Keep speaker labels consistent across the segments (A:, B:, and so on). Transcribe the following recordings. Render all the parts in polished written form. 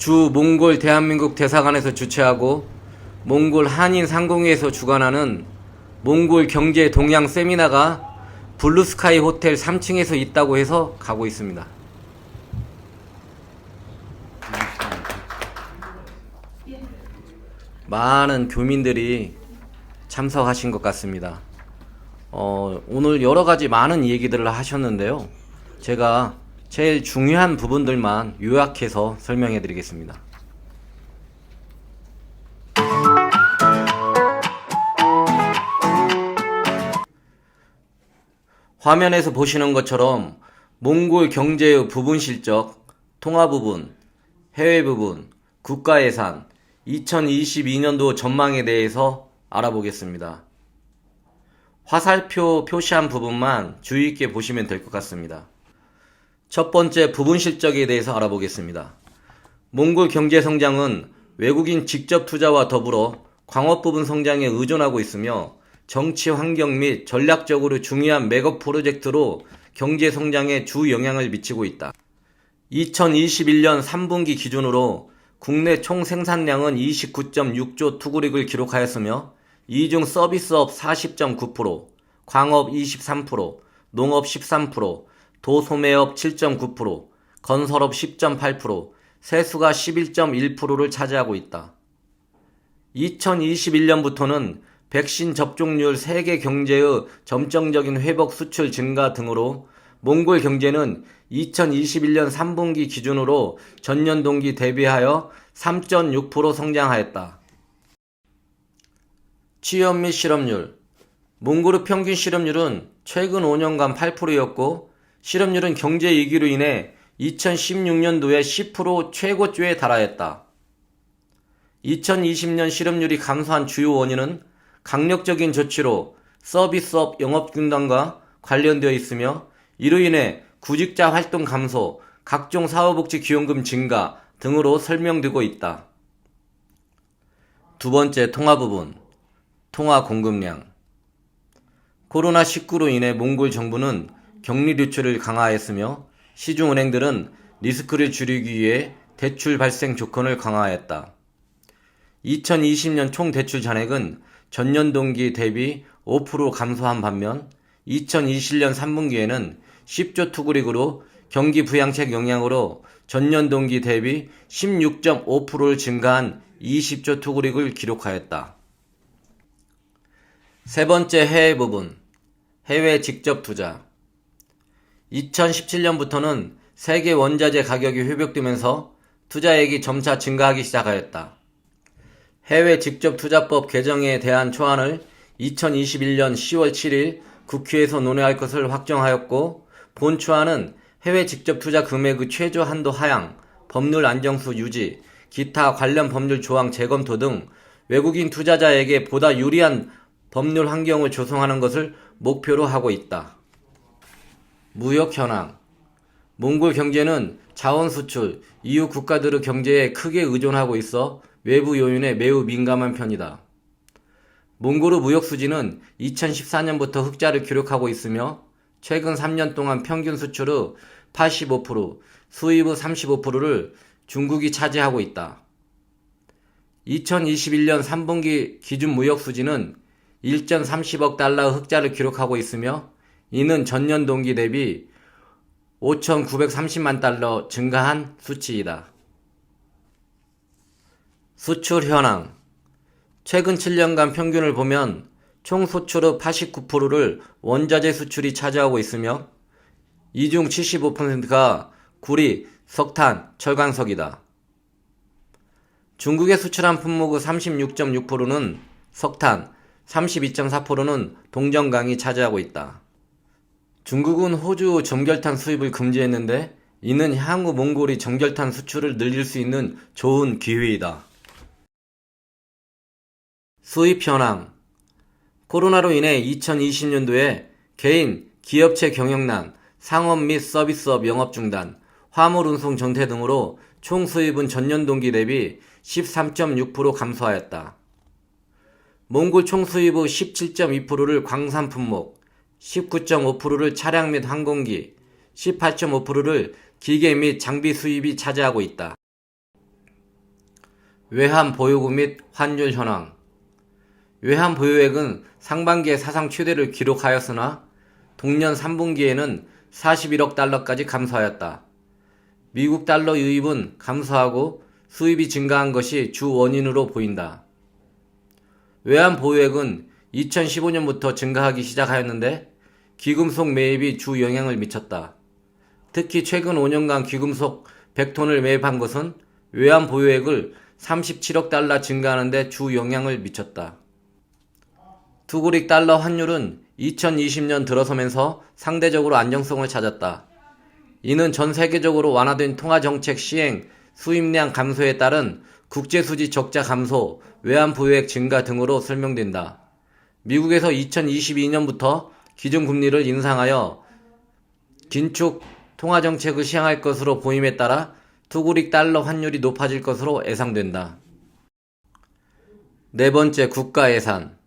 A: 주 몽골 대한민국 대사관에서 주최하고 몽골 한인 상공회에서 주관하는 몽골 경제 동향 세미나가 블루스카이 호텔 3층에서 있다고 해서 가고 있습니다. 많은 교민들이 참석하신 것 같습니다. 오늘 여러 가지 많은 얘기들을 하셨는데요. 제가 제일 중요한 부분들만 요약해서 설명해 드리겠습니다. 화면에서 보시는 것처럼 몽골 경제의 부분 실적, 통화 부분, 해외 부분, 국가 예산, 2022년도 전망에 대해서 알아보겠습니다. 화살표 표시한 부분만 주의 있게 보시면 될 것 같습니다. 첫 번째 부분 실적에 대해서 알아보겠습니다. 몽골 경제 성장은 외국인 직접 투자와 더불어 광업 부분 성장에 의존하고 있으며 정치 환경 및 전략적으로 중요한 메가 프로젝트로 경제 성장에 주 영향을 미치고 있다. 2021년 3분기 기준으로 국내 총 생산량은 29.6조 투구릭을 기록하였으며 이 중 서비스업 40.9%, 광업 23%, 농업 13%, 도소매업 7.9%, 건설업 10.8%, 세수가 11.1%를 차지하고 있다. 2021년부터는 백신 접종률, 세계 경제의 점정적인 회복 수출 증가 등으로 몽골 경제는 2021년 3분기 기준으로 전년 동기 대비하여 3.6% 성장하였다. 취업 및 실업률. 몽골의 평균 실업률은 최근 5년간 8%였고 실업률은 경제 위기로 인해 2016년도에 10% 최고조에 달하였다. 2020년 실업률이 감소한 주요 원인은 강력적인 조치로 서비스업 영업 중단과 관련되어 있으며 이로 인해 구직자 활동 감소, 각종 사회복지 기여금 증가 등으로 설명되고 있다. 두 번째 통화 부분, 통화 공급량. 코로나19로 인해 몽골 정부는 격리 조치를 강화했으며 시중은행들은 리스크를 줄이기 위해 대출 발생 조건을 강화했다. 2020년 총 대출 잔액은 전년 동기 대비 5% 감소한 반면 2021년 3분기에는 10조 투구릭으로 경기 부양책 영향으로 전년 동기 대비 16.5%를 증가한 20조 투구릭을 기록하였다. 세 번째 해외 부분, 해외 직접 투자. 2017년부터는 세계 원자재 가격이 회복되면서 투자액이 점차 증가하기 시작하였다. 해외 직접 투자법 개정에 대한 초안을 2021년 10월 7일 국회에서 논의할 것을 확정하였고 본 초안은 해외 직접 투자 금액의 최저 한도 하향, 법률 안정수 유지, 기타 관련 법률 조항 재검토 등 외국인 투자자에게 보다 유리한 법률 환경을 조성하는 것을 목표로 하고 있다. 무역 현황. 몽골 경제는 자원 수출, 이웃 국가들의 경제에 크게 의존하고 있어 외부 요인에 매우 민감한 편이다. 몽골의 무역 수지는 2014년부터 흑자를 기록하고 있으며 최근 3년 동안 평균 수출의 85%, 수입의 35%를 중국이 차지하고 있다. 2021년 3분기 기준 무역 수지는 1.30억 달러의 흑자를 기록하고 있으며 이는 전년 동기 대비 5,930만 달러 증가한 수치이다. 수출 현황. 최근 7년간 평균을 보면 총 수출의 89%를 원자재 수출이 차지하고 있으며 이 중 75%가 구리, 석탄, 철광석이다. 중국에 수출한 품목의 36.6%는 석탄, 32.4%는 동정강이 차지하고 있다. 중국은 호주 점결탄 수입을 금지했는데 이는 향후 몽골이 점결탄 수출을 늘릴 수 있는 좋은 기회이다. 수입 현황. 코로나로 인해 2020년도에 개인, 기업체 경영난, 상업 및 서비스업 영업 중단, 화물 운송 정체 등으로 총 수입은 전년 동기 대비 13.6% 감소하였다. 몽골 총 수입의 17.2%를 광산 품목, 19.5%를 차량 및 항공기, 18.5%를 기계 및 장비 수입이 차지하고 있다. 외환 보유고 및 환율 현황. 외환 보유액은 상반기에 사상 최대를 기록하였으나 동년 3분기에는 41억 달러까지 감소하였다. 미국 달러 유입은 감소하고 수입이 증가한 것이 주 원인으로 보인다. 외환 보유액은 2015년부터 증가하기 시작하였는데 귀금속 매입이 주 영향을 미쳤다. 특히 최근 5년간 귀금속 100톤을 매입한 것은 외환 보유액을 37억 달러 증가하는 데 주 영향을 미쳤다. 투구릭 달러 환율은 2020년 들어서면서 상대적으로 안정성을 찾았다. 이는 전 세계적으로 완화된 통화정책 시행, 수입량 감소에 따른 국제수지 적자 감소, 외환 보유액 증가 등으로 설명된다. 미국에서 2022년부터 기준금리를 인상하여 긴축 통화정책을 시행할 것으로 보임에 따라 투구릭 달러 환율이 높아질 것으로 예상된다. 네 번째, 국가예산.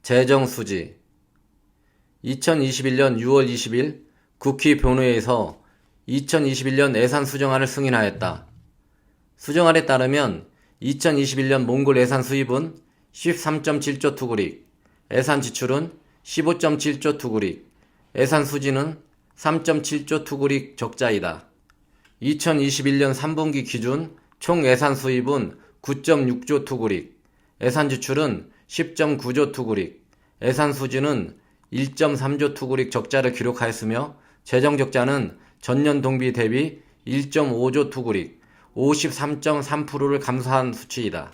A: 재정수지. 2021년 6월 20일 국회 본회의에서 2021년 예산 수정안을 승인하였다. 수정안에 따르면 2021년 몽골 예산 수입은 13.7조 투구릭, 예산 지출은 15.7조 투구릭, 예산 수지는 3.7조 투구릭 적자이다. 2021년 3분기 기준 총 예산 수입은 9.6조 투구릭, 예산 지출은 10.9조 투구릭, 예산 수지는 1.3조 투구릭 적자를 기록하였으며 재정 적자는 전년 동기 대비 1.5조 투구릭, 53.3%를 감소한 수치이다.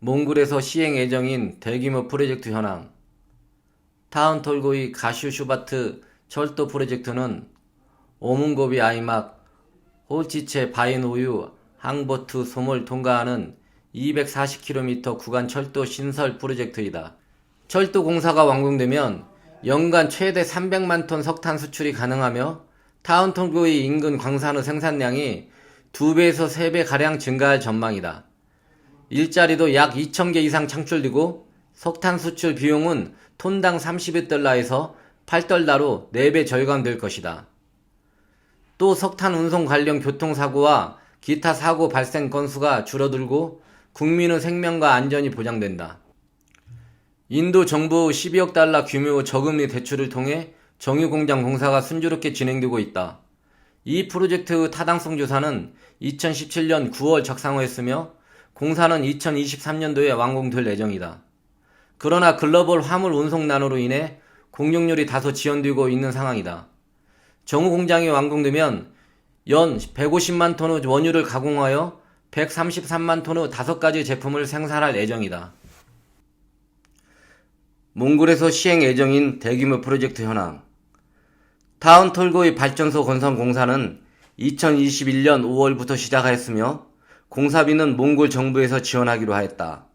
A: 몽골에서 시행 예정인 대규모 프로젝트 현황. 타운톨고이 가슈슈바트 철도 프로젝트는 오문고비 아이막 홀치체 바이노유 항버트 솜을 통과하는 240km 구간 철도 신설 프로젝트이다. 철도 공사가 완공되면 연간 최대 300만 톤 석탄 수출이 가능하며 타운톨고이 인근 광산의 생산량이 2배에서 3배 가량 증가할 전망이다. 일자리도 약 2,000개 이상 창출되고 석탄 수출 비용은 톤당 31달러에서 8달러로 4배 절감될 것이다. 또 석탄 운송 관련 교통사고와 기타 사고 발생 건수가 줄어들고 국민의 생명과 안전이 보장된다. 인도 정부 12억 달러 규모 저금리 대출을 통해 정유공장 공사가 순조롭게 진행되고 있다. 이 프로젝트의 타당성 조사는 2017년 9월 작성했으며 공사는 2023년도에 완공될 예정이다. 그러나 글로벌 화물 운송난으로 인해 공룡률이 다소 지연되고 있는 상황이다. 정유공장이 완공되면 연 150만 톤의 원유를 가공하여 133만 톤의 5가지 제품을 생산할 예정이다. 몽골에서 시행 예정인 대규모 프로젝트 현황. 타운톨고이 발전소 건설 공사는 2021년 5월부터 시작하였으며 공사비는 몽골 정부에서 지원하기로 하였다.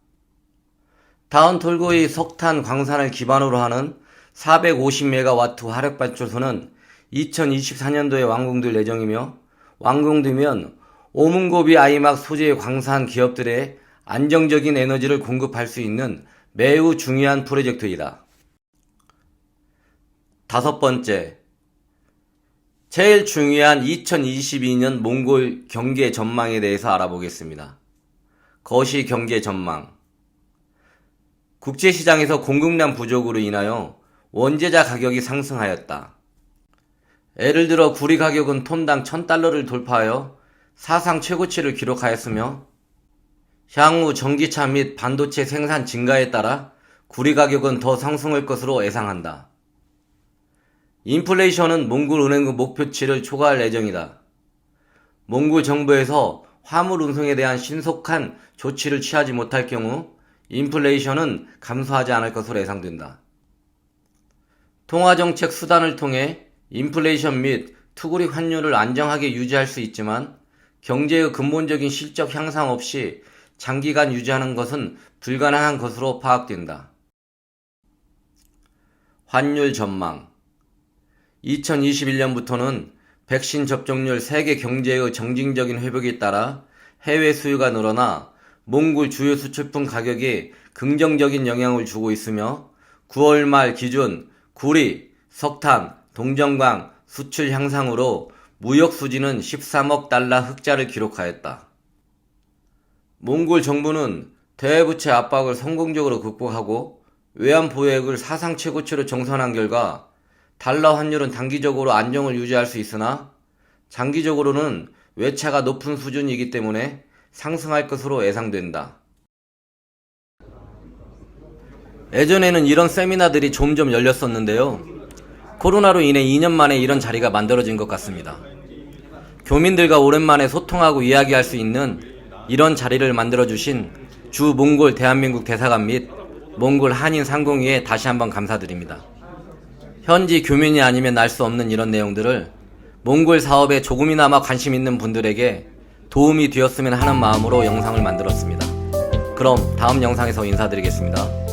A: 타운톨고이 석탄 광산을 기반으로 하는 450메가와트 화력발전소는 2024년도에 완공될 예정이며 완공되면 오문고비 아이막 소재의 광산 기업들의 안정적인 에너지를 공급할 수 있는 매우 중요한 프로젝트이다. 다섯 번째, 제일 중요한 2022년 몽골 경제 전망에 대해서 알아보겠습니다. 거시 경제 전망. 국제시장에서 공급량 부족으로 인하여 원재자 가격이 상승하였다. 예를 들어 구리 가격은 톤당 1,000달러를 돌파하여 사상 최고치를 기록하였으며 향후 전기차 및 반도체 생산 증가에 따라 구리 가격은 더 상승할 것으로 예상한다. 인플레이션은 몽골 은행의 목표치를 초과할 예정이다. 몽골 정부에서 화물 운송에 대한 신속한 조치를 취하지 못할 경우 인플레이션은 감소하지 않을 것으로 예상된다. 통화정책 수단을 통해 인플레이션 및 투구릭 환율을 안정하게 유지할 수 있지만 경제의 근본적인 실적 향상 없이 장기간 유지하는 것은 불가능한 것으로 파악된다. 환율 전망. 2021년부터는 백신 접종률 세계 경제의 정징적인 회복에 따라 해외 수요가 늘어나 몽골 주요 수출품 가격에 긍정적인 영향을 주고 있으며 9월 말 기준 구리, 석탄, 동정광 수출 향상으로 무역 수지는 13억 달러 흑자를 기록하였다. 몽골 정부는 대외부채 압박을 성공적으로 극복하고 외환보유액을 사상 최고치로 정산한 결과 달러 환율은 단기적으로 안정을 유지할 수 있으나 장기적으로는 외차가 높은 수준이기 때문에 상승할 것으로 예상된다. 예전에는 이런 세미나들이 점점 열렸었는데요. 코로나로 인해 2년 만에 이런 자리가 만들어진 것 같습니다. 교민들과 오랜만에 소통하고 이야기할 수 있는 이런 자리를 만들어주신 주 몽골 대한민국 대사관 및 몽골 한인 상공회에 다시 한번 감사드립니다. 현지 교민이 아니면 알 수 없는 이런 내용들을 몽골 사업에 조금이나마 관심 있는 분들에게 도움이 되었으면 하는 마음으로 영상을 만들었습니다. 그럼 다음 영상에서 인사드리겠습니다.